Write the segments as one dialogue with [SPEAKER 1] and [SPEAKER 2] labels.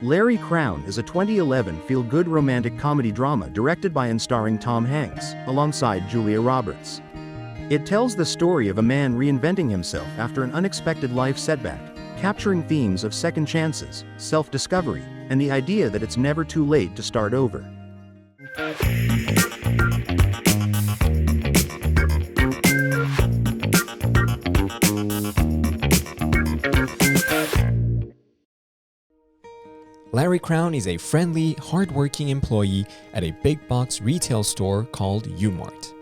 [SPEAKER 1] Larry Crowne is a 2011 feel-good romantic comedy drama directed by and starring Tom Hanks, alongside Julia Roberts. It tells the story of a man reinventing himself after an unexpected life setback, capturing themes of second chances, self-discovery, and the idea that it's never too late to start over.
[SPEAKER 2] Larry Crowne is a friendly, hardworking employee at a big box retail store called U-Mart.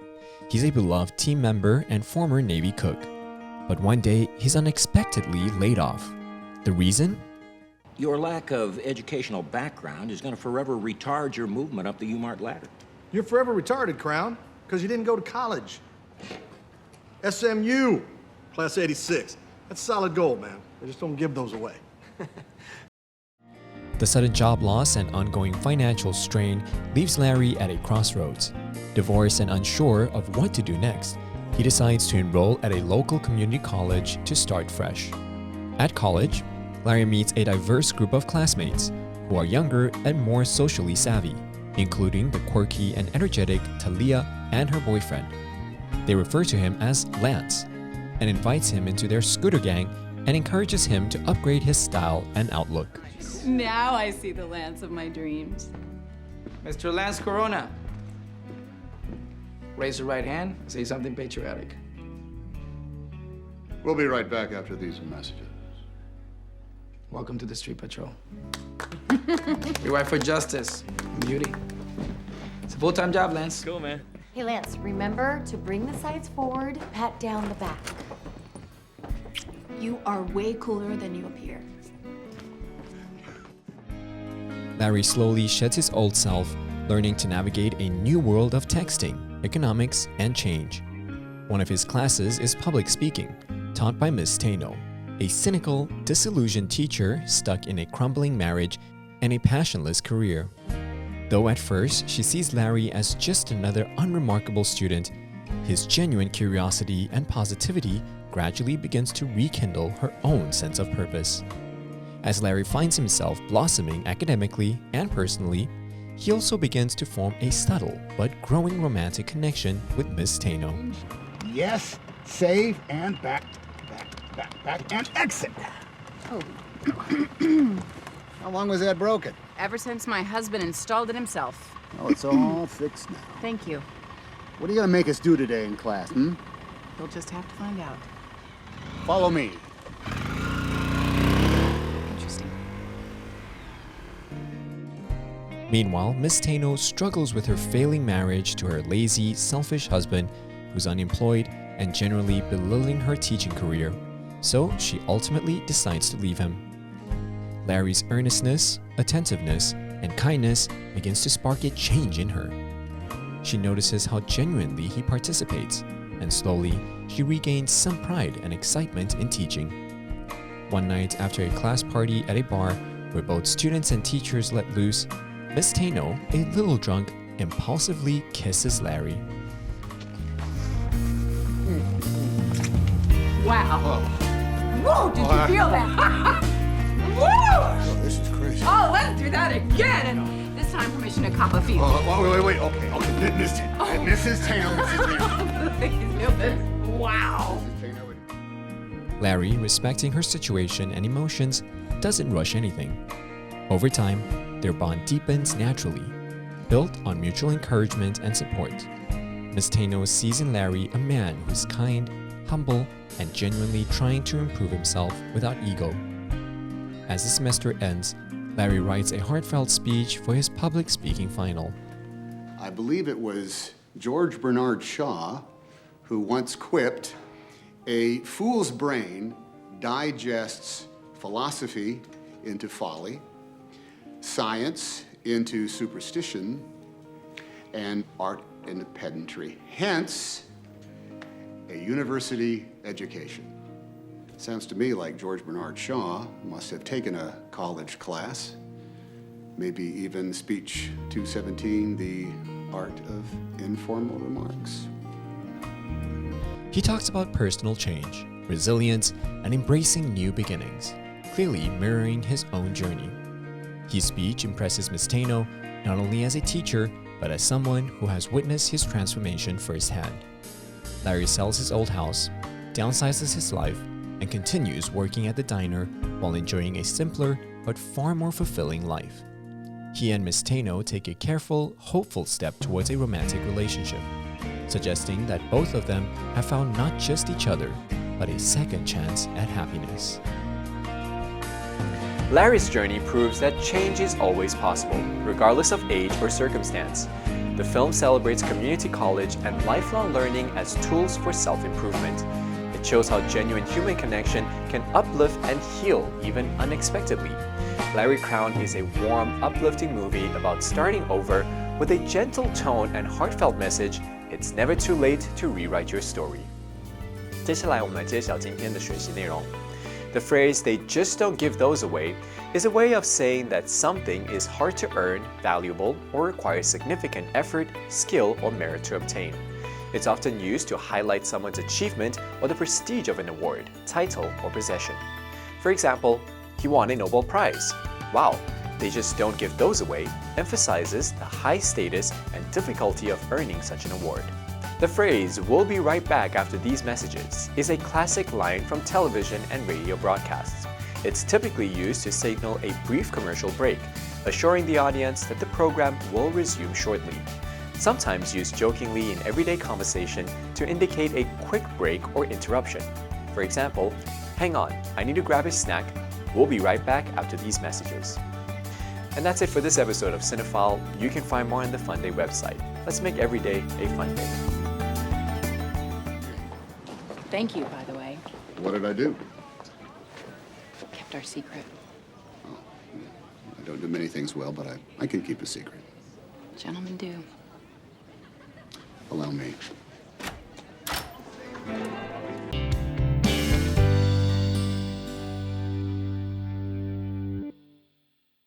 [SPEAKER 2] He's a beloved team member and former Navy cook. But one day, he's unexpectedly laid off. The reason?
[SPEAKER 3] Your lack of educational background is going to forever retard your movement up the U-Mart ladder.
[SPEAKER 4] You're forever retarded, Crowne, because you didn't go to college. SMU, class 86. That's solid gold, man. They just don't give those away.
[SPEAKER 2] The sudden job loss and ongoing financial strain leaves Larry at a crossroads. Divorced and unsure of what to do next, he decides to enroll at a local community college to start fresh. At college, Larry meets a diverse group of classmates who are younger and more socially savvy, including the quirky and energetic Talia and her boyfriend. They refer to him as Lance and invites him into their scooter gang and encourages him to upgrade his style and outlook.
[SPEAKER 5] Now I see the Lance of my dreams.
[SPEAKER 6] Mr. Lance Corona. Raise your right hand, say something patriotic.
[SPEAKER 7] We'll be right back after these messages.
[SPEAKER 6] Welcome to the Street Patrol. Your wife for justice and beauty. It's a full-time job, Lance.
[SPEAKER 3] Cool, man.
[SPEAKER 8] Hey, Lance, remember to bring the sides forward, pat down the back.
[SPEAKER 5] You are way cooler than you appear.
[SPEAKER 2] Larry slowly sheds his old self, learning to navigate a new world of texting, economics, and change. One of his classes is public speaking, taught by Ms. Taino, a cynical, disillusioned teacher stuck in a crumbling marriage and a passionless career. Though at first she sees Larry as just another unremarkable student, his genuine curiosity and positivity gradually begins to rekindle her own sense of purpose. As Larry finds himself blossoming academically and personally, he also begins to form a subtle but growing romantic connection with Ms. Taino.
[SPEAKER 7] Yes, save and back, and exit.
[SPEAKER 5] Oh.
[SPEAKER 7] How long was that broken?
[SPEAKER 5] Ever since my husband installed it himself.
[SPEAKER 7] Oh, it's all fixed now.
[SPEAKER 5] Thank you.
[SPEAKER 7] What are you gonna make us do today in class,
[SPEAKER 5] You'll just have to find out.
[SPEAKER 7] Follow me.
[SPEAKER 5] Interesting.
[SPEAKER 2] Meanwhile, Ms. Taino struggles with her failing marriage to her lazy, selfish husband who's unemployed and generally belittling her teaching career, so she ultimately decides to leave him. Larry's earnestness, attentiveness, and kindness begins to spark a change in her. She notices how genuinely he participates, and slowly, she regains some pride and excitement in teaching. One night after a class party at a bar where both students and teachers let loose, Ms. Taino, a little drunk, impulsively kisses Larry.
[SPEAKER 5] Wow. Whoa, did you feel that? Woo!
[SPEAKER 7] Oh, this is crazy.
[SPEAKER 5] Oh, let's do that again. And this time permission to cop a feel.
[SPEAKER 7] Wait. Okay. Mrs. Taino.
[SPEAKER 5] Please do this. Wow.
[SPEAKER 2] Larry, respecting her situation and emotions, doesn't rush anything. Over time, their bond deepens naturally, built on mutual encouragement and support. Ms. Taino sees in Larry a man who's kind, humble, and genuinely trying to improve himself without ego. As the semester ends, Larry writes a heartfelt speech for his public speaking final.
[SPEAKER 7] I believe it was George Bernard Shaw who once quipped, "A fool's brain digests philosophy into folly, science into superstition, and art into pedantry. Hence, a university education." Sounds to me like George Bernard Shaw must have taken a college class, maybe even speech 217, the art of informal remarks.
[SPEAKER 2] He talks about personal change, resilience, and embracing new beginnings, clearly mirroring his own journey. His speech impresses Ms. Taino not only as a teacher, but as someone who has witnessed his transformation firsthand. Larry sells his old house, downsizes his life, and continues working at the diner while enjoying a simpler but far more fulfilling life. He and Ms. Taino take a careful, hopeful step towards a romantic relationship, suggesting that both of them have found not just each other, but a second chance at happiness.
[SPEAKER 9] Larry's journey proves that change is always possible, regardless of age or circumstance. The film celebrates community college and lifelong learning as tools for self-improvement. It shows how genuine human connection can uplift and heal even unexpectedly. Larry Crowne is a warm, uplifting movie about starting over with a gentle tone and heartfelt message. It's never too late to rewrite your story. 接下来我们来揭晓今天的学习内容。The phrase, "they just don't give those away," is a way of saying that something is hard to earn, valuable, or requires significant effort, skill, or merit to obtain. It's often used to highlight someone's achievement or the prestige of an award, title, or possession. For example, he won a Nobel Prize. Wow, they just don't give those away, emphasizes the high status and difficulty of earning such an award. The phrase, "we'll be right back after these messages," is a classic line from television and radio broadcasts. It's typically used to signal a brief commercial break, assuring the audience that the program will resume shortly. Sometimes used jokingly in everyday conversation to indicate a quick break or interruption. For example, "Hang on, I need to grab a snack. We'll be right back after these messages." And that's it for this episode of Cinephile. You can find more on the Funday website. Let's make every day a fun day.
[SPEAKER 10] Thank you, by the way.
[SPEAKER 7] What did I do?
[SPEAKER 10] Kept our secret.
[SPEAKER 7] I don't do many things well, but I can keep a secret.
[SPEAKER 10] Gentlemen do.
[SPEAKER 7] Allow me.